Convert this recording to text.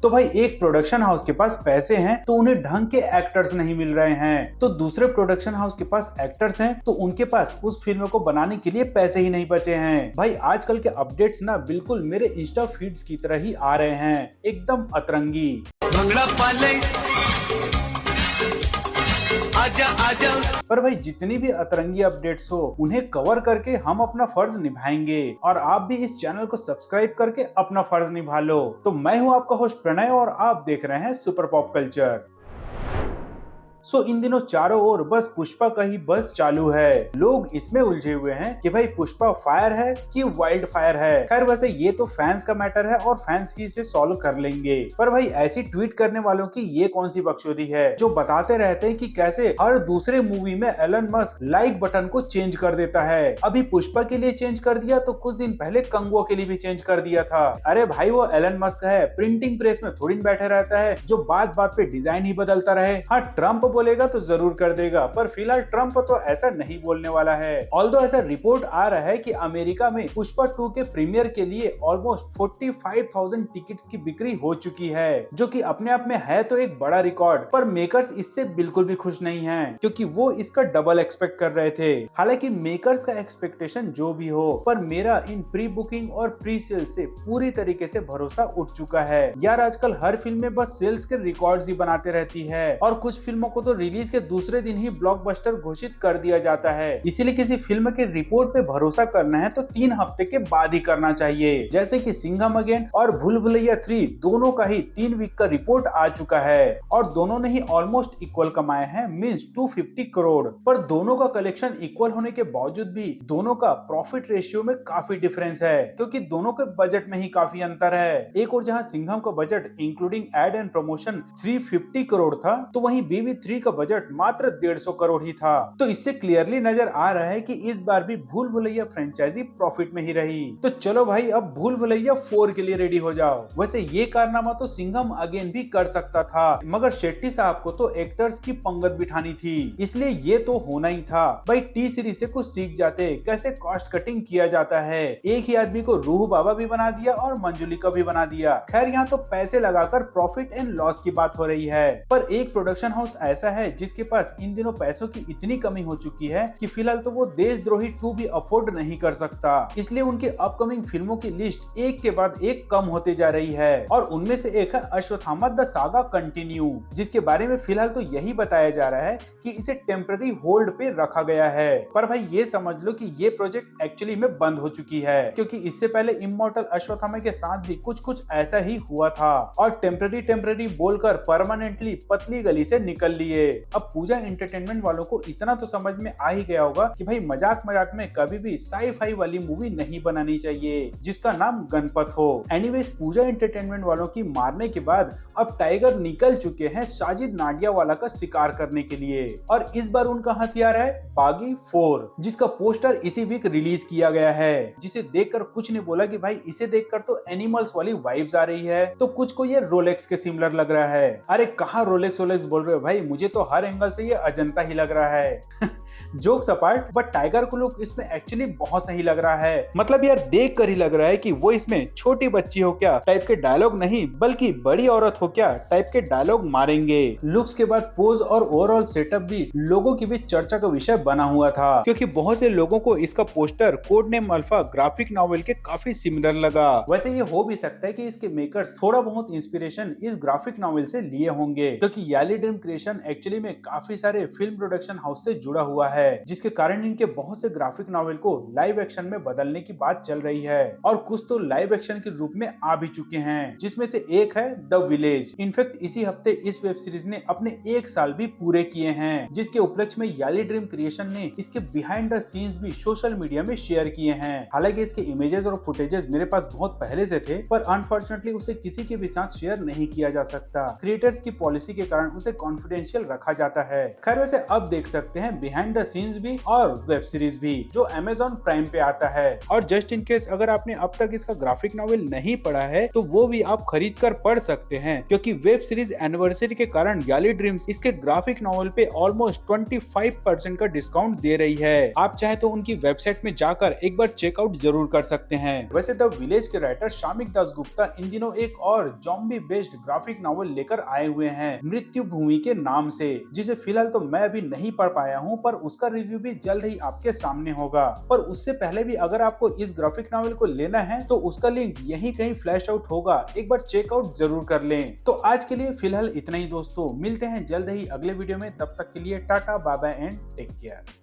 तो भाई एक प्रोडक्शन हाउस के पास पैसे हैं तो उन्हें ढंग के एक्टर्स नहीं मिल रहे हैं, तो दूसरे प्रोडक्शन हाउस के पास एक्टर्स हैं तो उनके पास उस फिल्म को बनाने के लिए पैसे ही नहीं बचे हैं। भाई आजकल के अपडेट्स ना बिल्कुल मेरे इंस्टा फीड्स की तरह ही आ रहे हैं, एकदम अतरंगी। आजा आजा। पर भाई जितनी भी अतरंगी अपडेट्स हो उन्हें कवर करके हम अपना फर्ज निभाएंगे, और आप भी इस चैनल को सब्सक्राइब करके अपना फर्ज निभा लो। तो मैं हूं आपका होस्ट प्रणय और आप देख रहे हैं सुपर पॉप कल्चर। इन दिनों चारों ओर बस पुष्पा का ही बस चालू है। लोग इसमें उलझे हुए हैं कि भाई पुष्पा फायर है कि वाइल्ड फायर है। खैर वैसे ये तो फैंस का मैटर है और फैंस ही इसे सॉल्व कर लेंगे। पर भाई ऐसी ट्वीट करने वालों की ये कौन सी बकचोदी है जो बताते रहते हैं कि कैसे हर दूसरे मूवी में एलन मस्क लाइक बटन को चेंज कर देता है। अभी पुष्पा के लिए चेंज कर दिया तो कुछ दिन पहले कंगुआ के लिए भी चेंज कर दिया था। अरे भाई वो एलन मस्क है, प्रिंटिंग प्रेस में थोड़ी बैठे रहता है जो बात बात पे डिजाइन ही बदलता रहे। हाँ ट्रम्प बोलेगा तो जरूर कर देगा, पर फिलहाल ट्रम्प तो ऐसा नहीं बोलने वाला है। ऑल्दो ऐसा रिपोर्ट आ रहा है कि अमेरिका में पुष्पा 2 के प्रीमियर के लिए ऑलमोस्ट 45,000 टिकट्स की बिक्री हो चुकी है, जो कि अपने आप में है तो एक बड़ा रिकॉर्ड। पर मेकर्स इससे बिल्कुल भी खुश नहीं हैं, क्योंकि वो इसका डबल एक्सपेक्ट कर रहे थे। हालांकि मेकर्स का एक्सपेक्टेशन जो भी हो, पर मेरा इन प्री बुकिंग और प्री सेल से पूरी तरीके से भरोसा उठ चुका है। यार आजकल हर फिल्म में बस सेल्स के रिकॉर्ड्स ही बनाते रहती है, और कुछ फिल्मों को तो रिलीज के दूसरे दिन ही ब्लॉकबस्टर घोषित कर दिया जाता है। इसीलिए किसी फिल्म के रिपोर्ट पे भरोसा करना है तो 3 हफ्ते के बाद ही करना चाहिए। जैसे कि सिंघम अगेन और भूल भुलैया 3 दोनों का ही 3 वीक का रिपोर्ट आ चुका है, और दोनों ने ही ऑलमोस्ट इक्वल कमाए हैं, मींस 250 करोड़। पर दोनों का कलेक्शन इक्वल होने के बावजूद भी दोनों का प्रॉफिट रेशियो में काफी डिफरेंस है, क्योंकि दोनों के बजट में ही काफी अंतर है। एक और जहां सिंघम का budget including add and promotion 350 crore था, तो वहीं BB3 का बजट मात्र 150 करोड़ ही था। तो इससे क्लियरली नजर आ रहा है कि इस बार भी भूल भुलैया फ्रेंचाइजी प्रॉफिट में ही रही। तो चलो भाई अब भूल भुलैया 4 के लिए रेडी हो जाओ। वैसे ये कारनामा तो सिंघम अगेन भी कर सकता था, मगर शेट्टी साहब को तो एक्टर्स की पंगत बिठानी थी, इसलिए ये तो होना ही था। भाई टी सीरीज से कुछ सीख जाते कैसे कॉस्ट कटिंग किया जाता है। एक ही आदमी को रूह बाबा भी बना दिया और मंजुलिका भी बना दिया। खैर यहाँ तो पैसे लगाकर प्रॉफिट एंड लॉस की बात हो रही है, पर एक प्रोडक्शन हाउस ऐसा है जिसके पास इन दिनों पैसों की इतनी कमी हो चुकी है कि फिलहाल तो वो देशद्रोही 2 भी अफोर्ड नहीं कर सकता। इसलिए उनके अपकमिंग फिल्मों की लिस्ट एक के बाद एक कम होते जा रही है, और उनमें से एक है अश्वत्थामा द सागा कंटिन्यू, जिसके बारे में फिलहाल तो यही बताया जा रहा है कि इसे टेम्पररी होल्ड पे रखा गया है। पर भाई ये समझ लो कि ये प्रोजेक्ट एक्चुअली में बंद हो चुकी है, क्योंकि इससे पहले इमॉर्टल अश्वत्थामा के साथ भी कुछ ऐसा ही हुआ था, और टेम्पररी बोलकर परमानेंटली पतली गली से निकल लिए। अब पूजा एंटरटेनमेंट वालों को इतना तो समझ में आ ही गया होगा कि भाई मजाक मजाक में कभी भी साई-फाई वाली मूवी नहीं बनानी चाहिए जिसका नाम गणपत हो। एनीवेज पूजा एंटरटेनमेंट वालों की मारने के बाद अब टाइगर निकल चुके हैं साजिद नाडियावाला का शिकार करने के लिए, और इस बार उनका हथियार है बागी 4, जिसका पोस्टर इसी वीक रिलीज किया गया है, जिसे देखकर कुछ ने बोला कि भाई इसे देखकर तो एनिमल्स वाली वाइब्स आ रही है, तो कुछ को ये रोलेक्स के सिमिलर लग रहा है। अरे कहाँ रोलेक्स बोल रहे हो भाई, मुझे तो हर एंगल से ये अजंता ही लग रहा है। जोक्स अपार्ट, बट टाइगर को लुक इसमें एक्चुअली बहुत सही लग रहा है। मतलब यार देख कर ही लग रहा है कि वो इसमें छोटी बच्ची हो क्या टाइप के डायलॉग नहीं, बल्कि बड़ी औरत हो क्या टाइप के डायलॉग मारेंगे। लुक्स के बाद पोज और ओवरऑल सेटअप भी लोगों की बीच चर्चा का विषय बना हुआ था, क्योंकि बहुत से लोगों को इसका poster code name alpha graphic novel के काफी सिमिलर लगा। वैसे ये हो भी सकता है कि इसके मेकर्स थोड़ा बहुत इंस्पिरेशन इस ग्राफिक नॉवेल से लिए होंगे, क्योंकि याली ड्रीम क्रिएशन एक्चुअली में काफी सारे फिल्म प्रोडक्शन हाउस से जुड़ा हुआ है, जिसके कारण इनके बहुत से ग्राफिक नॉवेल को लाइव एक्शन में बदलने की बात चल रही है, और कुछ तो लाइव एक्शन के रूप में आ भी चुके हैं, जिसमें से एक है द विलेज। इनफैक्ट इसी हफ्ते इस वेब सीरीज ने अपने 1 साल भी पूरे किए हैं, जिसके उपलक्ष्य में याली ड्रीम क्रिएशन ने इसके बिहाइंड द सीन्स भी सोशल मीडिया में शेयर किए हैं। हालांकि इसके इमेजेस और फुटेजेस मेरे पास बहुत पहले से थे, पर अनफॉर्चुनेटली उसे किसी के भी साथ शेयर नहीं किया जा सकता। क्रिएटर्स की पॉलिसी के कारण उसे कॉन्फिडेंशियल ऑफिशियल रखा जाता है। खैर वैसे अब देख सकते हैं बिहाइंड द सीन्स भी और वेब सीरीज भी जो Amazon प्राइम पे आता है। और जस्ट इन केस अगर आपने अब तक इसका ग्राफिक नॉवेल नहीं पढ़ा है तो वो भी आप खरीद कर पढ़ सकते हैं, क्योंकि वेब सीरीज एनिवर्सरी के कारण याली ड्रीम्स इसके ग्राफिक नॉवेल पे ऑलमोस्ट 25% का डिस्काउंट दे रही है। आप चाहे तो उनकी वेबसाइट में जाकर एक बार चेकआउट जरूर कर सकते हैं। वैसे द विलेज के राइटर शामिक दास गुप्ता इन दिनों एक और जॉम्बी बेस्ड ग्राफिक नॉवेल लेकर आए हुए हैं मृत्यु भूमि के नाम से, जिसे फिलहाल तो मैं अभी नहीं पढ़ पाया हूँ, पर उसका रिव्यू भी जल्द ही आपके सामने होगा। पर उससे पहले भी अगर आपको इस ग्राफिक नॉवेल को लेना है तो उसका लिंक यहीं कहीं फ्लैश आउट होगा, एक बार चेकआउट जरूर कर लें। तो आज के लिए फिलहाल इतना ही दोस्तों, मिलते हैं जल्द ही अगले वीडियो में, तब तक के लिए tata bye bye and take care.